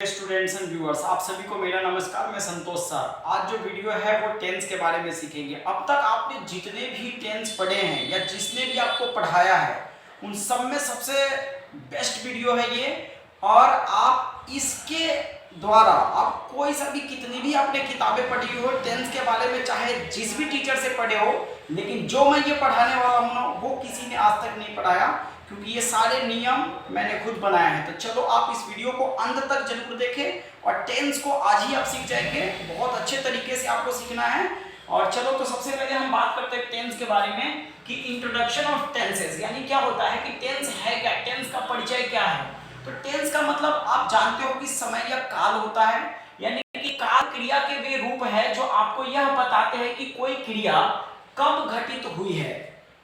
Students and viewers, आप सभी को मेरा नमस्कार। मैं संतोष सर। आज जो वीडियो है वो टेंस के बारे में सीखेंगे। अब तक आपने जितने भी टेंस पढ़े हैं या जिसने भी आपको पढ़ाया है उन सब में सबसे बेस्ट वीडियो है ये। और आप इसके द्वारा आप कोई सा भी कितनी भी आपने किताबें पढ़ी हो टेंस के बारे में, चाहे जिस भी टीचर से पढ़े हो, लेकिन जो मैं ये पढ़ाने वाला हूँ ना वो किसी ने आज तक नहीं पढ़ाया, क्योंकि ये सारे नियम मैंने खुद बनाए हैं। तो चलो आप इस वीडियो को अंत तक जरूर देखें और टेंस को आज ही आप सीख जाएंगे। बहुत अच्छे तरीके से आपको सीखना है। और चलो तो सबसे पहले हम बात करते हैं टेंस के बारे में कि इंट्रोडक्शन ऑफ टेंसेस, यानी क्या होता है कि टेंस है क्या, टेंस का परिचय क्या है। तो टेंस का मतलब आप जानते हो कि समय या काल होता है, यानी कि काल क्रिया के वे रूप है जो आपको यह बताते हैं कि कोई क्रिया कब घटित हुई है।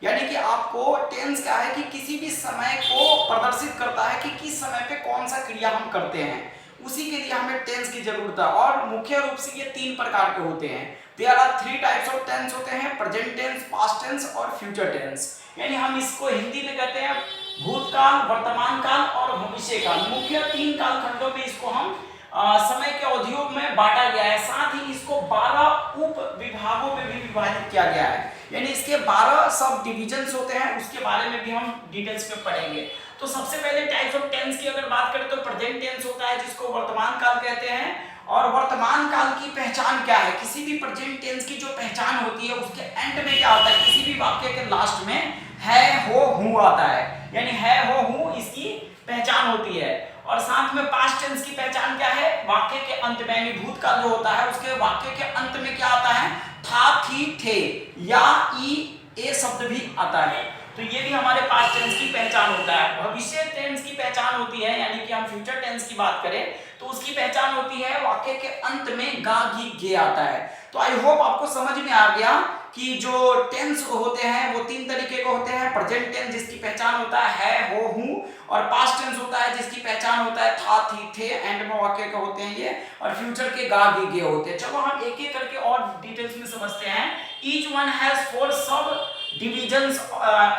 यानी कि आपको टेंस क्या है कि किसी भी समय को प्रदर्शित करता है कि किस समय पे कौन सा क्रिया हम करते हैं, उसी के लिए हमें टेंस की जरूरत है। और मुख्य रूप से ये तीन प्रकार के होते हैं। There are three types of tense होते हैं, प्रेजेंट टेंस, पास्ट टेंस और फ्यूचर टेंस। यानी हम इसको हिंदी में कहते हैं भूतकाल, वर्तमान काल और भविष्य काल। मुख्य तीन कालखंडों में इसको हम समय के अवधियों में बांटा गया है। साथ ही इसको 12 उप विभागों में भी विभाजित किया गया है, यानी इसके 12 सब डिविजन्स होते हैं। उसके बारे में भी हम डिटेल्स में पढ़ेंगे। तो सबसे पहले टाइप्स ऑफ टेंस की अगर बात करें तो प्रेजेंट टेंस होता है जिसको वर्तमान काल कहते हैं। और वर्तमान काल की पहचान क्या है, किसी भी प्रेजेंट टेंस की जो पहचान होती है उसके एंड में क्या होता है, किसी भी वाक्य के लास्ट में है, हो, हूं आता है, यानी है, हो, हूं इसकी पहचान होती है। और साथ में पास्ट टेंस की पहचान क्या है, वाक्य के अंत में, यानी भूतकाल जो होता है उसके वाक्य के अंत में क्या आता है, था, थी, थे या ई, ए शब्द भी आता है। तो ये भी हमारे पास्ट टेंस की पहचान होता है। भविष्य टेंस की पहचान होती है, यानी कि हम फ्यूचर टेंस की बात करें तो उसकी पहचान होती है वाक्य के अंत में गा, गी, गे आता है। तो आई होप आपको समझ में आ गया कि जो टेंस होते हैं वो तीन तरीके के होते हैं। प्रेजेंट टेंस जिसकी पहचान होता है, हो, हूं, और पास्ट टेंस होता है जिसकी पहचान होता है था, थी, थे, एंड में वाक्य के होते हैं ये, और फ्यूचर के गा, गी, गे होते हैं। चलो हम एक एक करके और डिटेल्स में समझते हैं। ईच वन हैज फोर सब डिविजन्स।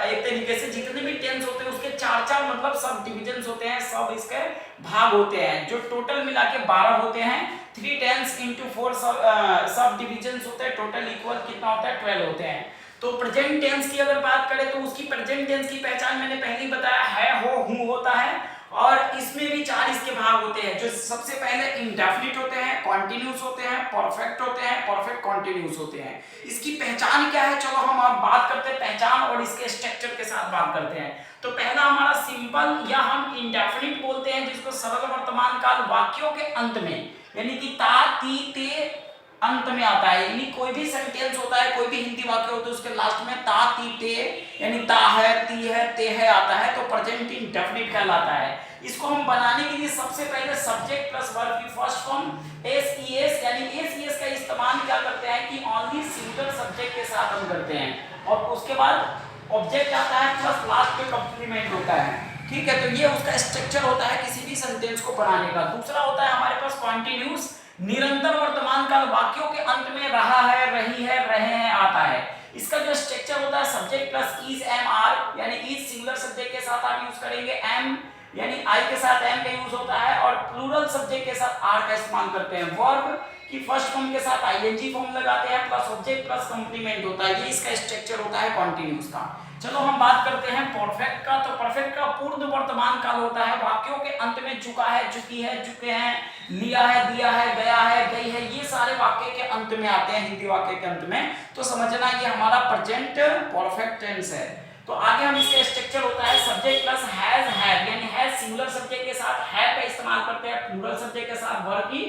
एक तरीके से जितने भी टेंस होते हैं उसके चार चार मतलब सब डिविजन्स होते हैं, सब इसके भाग होते हैं, जो टोटल मिला के 12 होते हैं। 3 टेंस इंटू 4 सब डिविजन्स होते हैं, टोटल इक्वल कितना होता है, 12 होते हैं। तो प्रेजेंट टेंस की अगर बात करें तो उसकी प्रेजेंट टेंस की पहचान मैंने पहले ही बताया है, हो, हूं होता है। और इसमें भी 4 इसके भाग होते हैं, जो सबसे पहले इंडेफिनिट होते हैं, कॉन्टिन्यूस होते हैं, परफेक्ट होते हैं, परफेक्ट कॉन्टिन्यूस होते हैं। इसकी पहचान क्या है, चलो हम अब बात करते हैं पहचान और इसके स्ट्रक्चर के साथ बात करते हैं। तो पहला हमारा सिंपल या हम इंडेफिनिट बोलते हैं, जिसको सरल वर्तमान काल वाक्यों के अंत में, यानी कि ता, ती, ते अंत में आता है। यानी कोई भी सेंटेंस होता है, कोई भी हिंदी वाक्य होता है, उसके लास्ट में ता, ती, ते, यानी ता है, ती है, ते है आता है, तो प्रेजेंट इंडेफिनिट कहलाता है। इसको हम बनाने के लिए सबसे पहले सब्जेक्ट प्लस वर्ब की first form S E S, यानी एस ई एस का इस्तेमाल क्या करते हैं कि ओनली सिंगल सब्जेक्ट के साथ हम करते हैं, और उसके बाद ऑब्जेक्ट आता है प्लस लास्ट में कंप्लीमेंट होता है। ठीक है, तो ये उसका स्ट्रक्चर होता है किसी भी सेंटेंस को बनाने का। दूसरा होता है हमारे पास कॉन्टिन्यूस, निरंतर वर्तमान काल वाक्यों के अंत में रहा है, रही है, रहे हैं आता है। इसका जो स्ट्रक्चर होता है subject plus is, am, are, यानी इज सिंगुलर सब्जेक्ट के साथ आप यूज करेंगे, एम यानी आई के साथ एम का यूज होता है, और प्लूरल सब्जेक्ट के साथ आर का इस्तेमाल करते हैं। वर्ब की फर्स्ट फॉर्म के साथ आईएनजी फॉर्म लगाते हैं, प्लस ऑब्जेक्ट प्लस कंप्लीमेंट होता है। ये इसका स्ट्रक्चर होता है कॉन्टिन्यूस का। चलो हम बात करते हैं परफेक्ट का। तो परफेक्ट का पूर्ण वर्तमान काल होता है वाक्यों के अंत में चुका है, चुकी है, चुके हैं, लिया है, दिया है, गया है, गई है, ये सारे वाक्य के अंत में आते हैं, हिंदी वाक्य के अंत में। तो समझना ये हमारा प्रेजेंट परफेक्ट टेंस है। तो आगे हम इसका स्ट्रक्चर होता है सब्जेक्ट प्लस हैज, हैव, यानी हैज सिंगुलर सब्जेक्ट के साथ हैव का इस्तेमाल करते हैं, प्लूरल सब्जेक्ट के साथ वर्ब की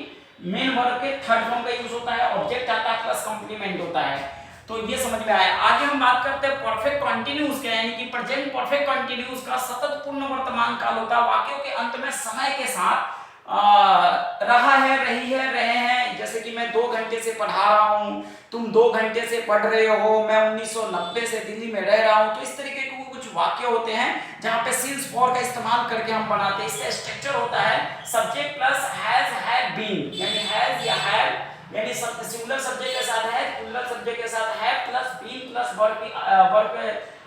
मेन वर्ब के थर्ड फॉर्म का यूज होता है, ऑब्जेक्ट आता है प्लस कंप्लीमेंट होता है। तो ये समझ में आया। आगे हम बात करते हैं परफेक्ट कॉन्टिन्यूस का, यानी कि प्रेजेंट परफेक्ट कॉन्टिन्यूस का सतत पूर्ण वर्तमान काल होता है वाक्यों के अंत में समय के साथ रहा है, रही है, रहे हैं। जैसे कि मैं 2 घंटे से पढ़ा रहा हूं, तुम 2 घंटे से पढ़ रहे हो, मैं 1990 से दिल्ली में रह रहा हूं। तो इस तरीके के कुछ वाक्य होते हैं जहां पे सिंस फॉर का इस्तेमाल करके हम बनाते हैं। इसका स्ट्रक्चर होता है subject plus has, have, been, यानी हैज या हैव, यानी सिंगुलर सब्जेक्ट के साथ है, प्लूरल सब्जेक्ट के साथ है, plus been plus verb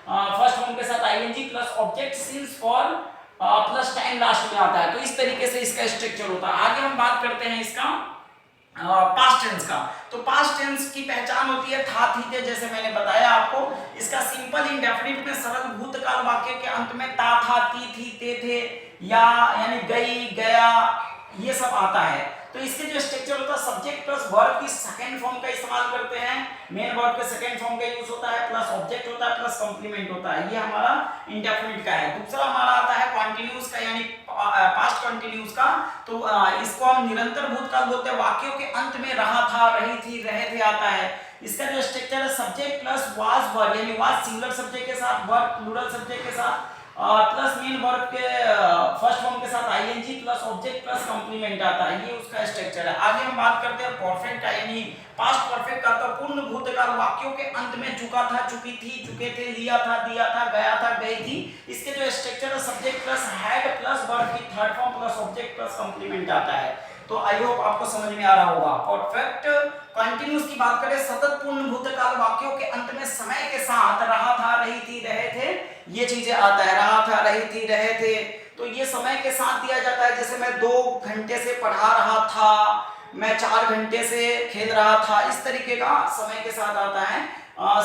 first form के साथ ING plus object since for plus time last में आता है। तो इस तरीके से इसका इसका स्ट्रक्चर होता है। आगे हम बात करते हैं इसका पास्ट टेंस का। तो पास्ट टेंस की पहचान होती है था थी थे, जैसे मैंने बताया आपको। इसका सिंपल इंडेफिनिट में सरल भूतकाल वाक्य के अंत में ता था ती थी ते थे या यानी गई गया ये सब आता है। तो इसके जो स्ट्रक्चर होता है सब्जेक्ट प्लस वर्ब की सेकंड फॉर्म का इस्तेमाल करते हैं, मेन वर्ब के सेकंड फॉर्म का यूज होता है, प्लस ऑब्जेक्ट होता है प्लस कंप्लीमेंट होता है। ये हमारा इंडेफिनिट का है। दूसरा हमारा आता है कॉन्टिन्यूअस का यानी पास्ट कंटिन्यूअस का। तो इसको हम निरंतर भूतकाल बोलते हैं। वाक्यों के अंत में रहा था रही थी रहे थे आता है। इसका जो स्ट्रक्चर है सब्जेक्ट प्लस वाज वर्ब यानी वाज सिंगुलर सब्जेक्ट के साथ, वर्ब प्लूरल सब्जेक्ट के साथ, प्लस मेन वर्ब के फर्स्ट फॉर्म के साथ ING plus object plus complement आता है। ये उसका स्ट्रक्चर है। आगे हम बात करते हैं परफेक्ट का यानी पास्ट परफेक्ट का। तो पूर्ण भूतकाल वाक्यों के अंत में चुका था चुकी थी चुके थे लिया था दिया था गया था गई थी। इसके जो स्ट्रक्चर है subject plus had plus verb की third form plus object plus complement आता है। तो आई होप आपको समझ में आ रहा होगा। परफेक्ट कंटिन्यूअस की बात करें सतत पूर्ण भूतकाल वाक्यों के अंत में समय के साथ रहा था रही थी रहे थे ये चीजें आता है। रहा था रही थी रहे थे तो ये समय के साथ दिया जाता है। जैसे मैं 2 घंटे से पढ़ा रहा था, मैं 4 घंटे से खेल रहा था, इस तरीके का समय के साथ आता है।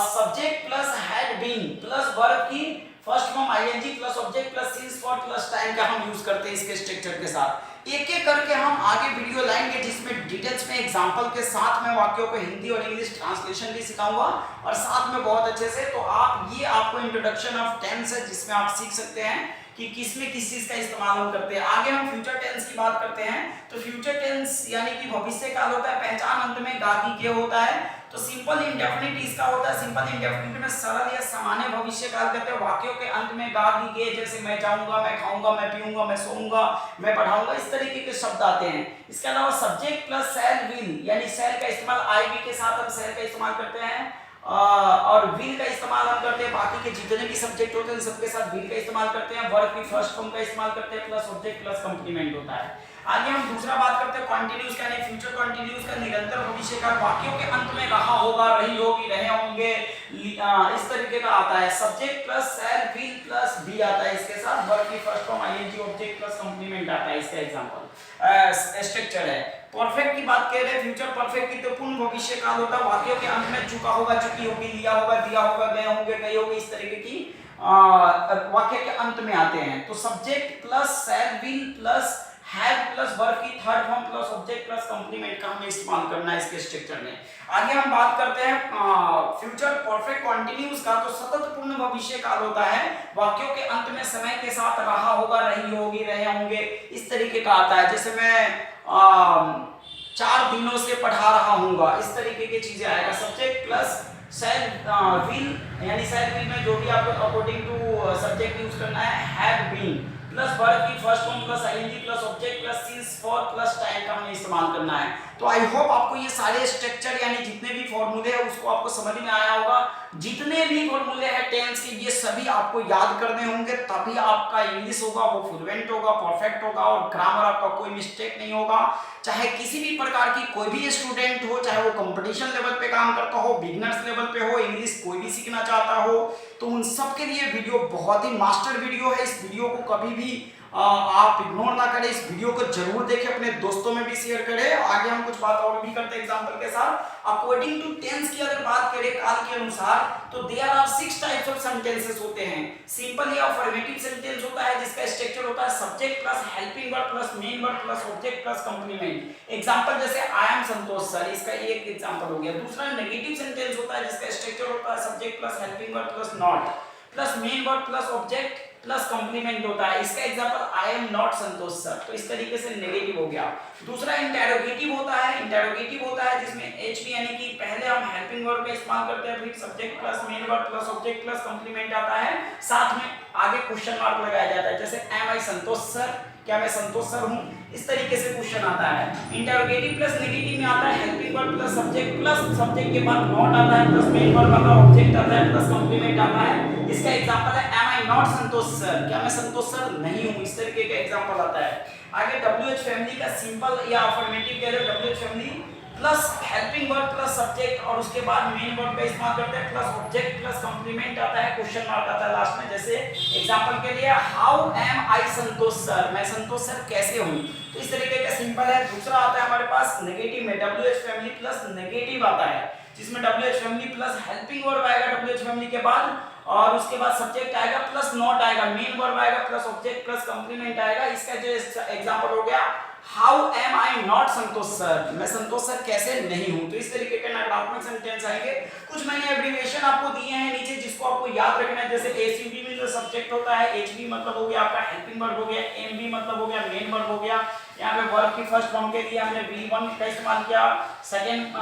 Subject plus had been plus verb की first form ING plus object plus since for plus time का हम यूज करते हैं इसके स्ट्रक्चर के साथ। एक एक करके हम आगे वीडियो लाएंगे जिसमें डिटेल्स में एग्जांपल के साथ में वाक्यों को हिंदी और इंग्लिश ट्रांसलेशन भी सिखाऊंगा और साथ में बहुत अच्छे से। तो ये आपको इंट्रोडक्शन ऑफ टेंस है जिसमें आप सीख सकते हैं कि किसमें किस चीज का इस्तेमाल हम करते हैं। आगे हम फ्यूचर टेंस की बात करते हैं। तो फ्यूचर टेंस यानी कि भविष्य काल होता है। पहचान अंत में गा की के होता है। तो सिंपल इंडेफिनिट इसका होता है। सिंपल इंडेफिनिट में सरल या सामान्य भविष्य काल कहते हैं। वाक्यों के अंत में गा की के जैसे मैं जाऊंगा, मैं खाऊंगा, मैं पीऊंगा, मैं सोऊंगा, मैं पढ़ाऊंगा, इस तरीके के शब्द आते हैं। इसके अलावा सब्जेक्ट प्लस शैल विल यानी शैल का इस्तेमाल आई वी के साथ हम शैल का इस्तेमाल करते हैं और विल का इस्तेमाल हम करते हैं। बाकी के जितने भी सब्जेक्ट होते हैं सबके साथ विल का इस्तेमाल करते हैं। वर्ब की फर्स्ट फॉर्म का इस्तेमाल करते हैं प्लस ऑब्जेक्ट प्लस कंप्लीमेंट होता है। आगे हम दूसरा बात करते हैं कॉन्टिन्यूअस का यानी फ्यूचर कॉन्टिन्यूअस का निरंतर भविष्य काल। वाक्यों के अंत में रहा होगा, रही होगी, रहे होंगे, इस तरीके का आता है। Subject plus shall will plus be आता है इसके साथ। वर्ब की first form ING object plus complement आता है। इसका एग्जांपल स्ट्रक्चर है। परफेक्ट की बात कर रहे हैं। फ्यूचर परफेक्ट की तो पूर्ण भविष्य काल होता है। वाक्यों के अंत में चुका होगा, चुकी होगी, लिया होगा, दिया होगा, गए होंगे, गई होगी, इस तरीके की वाक्य के अंत में आते हैं। तो subject plus shall will plus have plus verb की third form plus object plus complement का हमें इस्तेमाल करना है इसके स्ट्रक्चर में। आगे हम बात करते हैं फ्यूचर परफेक्ट कंटिन्यूअस का। तो सतत पूर्ण भविष्य काल होता है। वाक्यों के अंत में समय के साथ रहा होगा, रही होगी, रहे होंगे, इस तरीके का आता है। जैसे मैं 4 दिनों से पढ़ा रहा हूँगा, इस तरीके की चीजें आएगा। सब्जेक्ट प्लस शैल विल यानी शैल विल में जो भी आपको अकॉर्डिंग टू सब्जेक्ट यूज करना है हैव बीन प्लस वर्ब की first form plus ING plus object plus since for plus time का हमें इस्तेमाल करना है। तो आई होप आपको ये सारे स्ट्रक्चर यानी जितने भी फॉर्मूले हैं उसको आपको समझ में आया होगा। जितने भी फॉर्मूले हैं टेंस के ये सभी आपको याद करने होंगे, तभी आपका इंग्लिश होगा वो फ्लुएंट होगा, परफेक्ट होगा और ग्रामर आपका कोई मिस्टेक नहीं होगा। चाहे किसी भी प्रकार की कोई भी स्टूडेंट हो, चाहे वो कंपटीशन लेवल पे काम करता हो, बिगिनर्स लेवल पे हो, इंग्लिश कोई भी सीखना चाहता हो, तो उन सब के लिए वीडियो बहुत ही मास्टर वीडियो है। इस वीडियो को कभी भी आप इग्नोर ना करें। इस वीडियो को जरूर देखें, अपने दोस्तों में भी शेयर करें। आगे हम कुछ बात और भी करते हैं एग्जांपल के साथ। अकॉर्डिंग टू टेंस की अगर बात करें काल के अनुसार, तो there are 6 types of sentences होते हैं। सिंपल या अफर्मेटिव सेंटेंस होता है जिसका स्ट्रक्चर होता है subject plus helping verb plus main verb plus object plus complement. Example जैसे आई एम संतोष सर, इसका एक एग्जांपल हो गया। दूसरा नेगेटिव सेंटेंस होता है जिसका स्ट्रक्चर होता है subject plus helping verb plus not plus main verb plus object plus complement होता है। इसका example I am not Santosh sir. तो इस तरीके से नेगेटिव हो गया। दूसरा इंटेरोगेटिव होता है। इंटेरोगेटिव होता है जिसमें एचवी यानी कि पहले हम हेल्पिंग वर्ब का इस्तेमाल करते हैं, फिर subject plus main verb plus object plus complement आता है, साथ में आगे क्वेश्चन मार्क लगाया जाता है। जैसे एम आई संतोष सर, क्या मैं संतोष सर हूं, इस तरीके से क्वेश्चन आता है। इंटेरोगेटिव प्लस नेगेटिव में आता है हेल्पिंग वर्ब प्लस सब्जेक्ट के बाद नॉट आता है प्लस मेन वर्ब आता है, ऑब्जेक्ट आता है प्लस कंप्लीमेंट आता है। इसका एग्जांपल है am I not Santosh sir, क्या मैं संतोष सर नहीं हूं, इस तरीके का एग्जांपल आता है। आगे WH फैमिली का सिंपल या अफर्मेटिव कह रहे हो WH family plus helping verb plus subject और उसके बाद मेन वर्ब का इस्तेमाल करते हैं, प्लस ऑब्जेक्ट प्लस कंप्लीमेंट आता है, क्वेश्चन मार्क आता है लास्ट में। जैसे एग्जांपल के लिए how am I Santosh sir, मैं संतोष सर कैसे हूं, तो इस तरीके का सिंपल है। दूसरा आता है हमारे पास नेगेटिव में WH फैमिली प्लस नेगेटिव आता है, जिसमें WH family plus helping verb आएगा WH फैमिली के बाद, और उसके बाद सब्जेक्ट आएगा प्लस नॉट आएगा, मेन वर्ब आएगा प्लस ऑब्जेक्ट प्लस कंप्लीमेंट आएगा। इसका जो एग्जांपल हो गया how am I not Santosh sir, मैं संतोष सर कैसे नहीं हूं। तो इस तरीके के नकारात्मक सेंटेंस आएंगे। कुछ मैंने एब्रिविएशन आपको दिए हैं नीचे जिसको आपको याद रखना है। जैसे एसयूबी में जो सब्जेक्ट होता है, एचबी मतलब हो गया आपका हेल्पिंग वर्ब हो गया, एमबी मतलब हो गया मेन वर्ब हो गया। यहाँ पे वर्ब की फर्स्ट फॉर्म के लिए हमने V1 का इस्तेमाल किया, सेकंड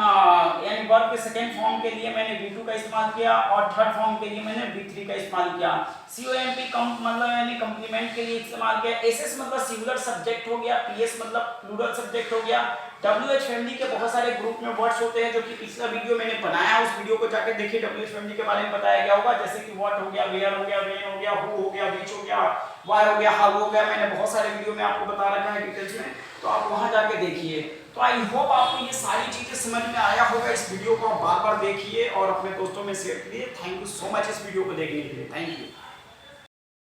यानी वर्ब के सेकंड फॉर्म के लिए मैंने V2 का इस्तेमाल किया, और थर्ड फॉर्म के लिए मैंने V3 का इस्तेमाल किया। COMP मतलब यानी कंप्लीमेंट के लिए इस्तेमाल किया। SS मतलब सिंगुलर सब्जेक्ट हो गया, PS मतलब प्लूरल सब्जेक्ट हो गया। WH फैमिली के बहुत सारे ग्रुप में वर्ड्स होते हैं जो कि पिछला वीडियो मैंने बनाया, उस वीडियो को जाके देखिए, WH फैमिली के बारे में बताया गया होगा। जैसे कि व्हाट हो गया, वेयर हो गया, व्हेन हो गया, हु हो गया, व्हिच हो गया, व्हाई हो गया, हाउ हो गया, मैंने बहुत सारे वीडियो में आपको बता रखा है डिटेल्स में, तो आप वहां जाके देखिए। तो आई होप आपको ये सारी चीजें समझ में आया होगा। इस वीडियो को आप बार-बार देखिए और अपने दोस्तों में शेयर कीजिए। थैंक यू सो मच इस वीडियो को देखने के लिए। Thank you.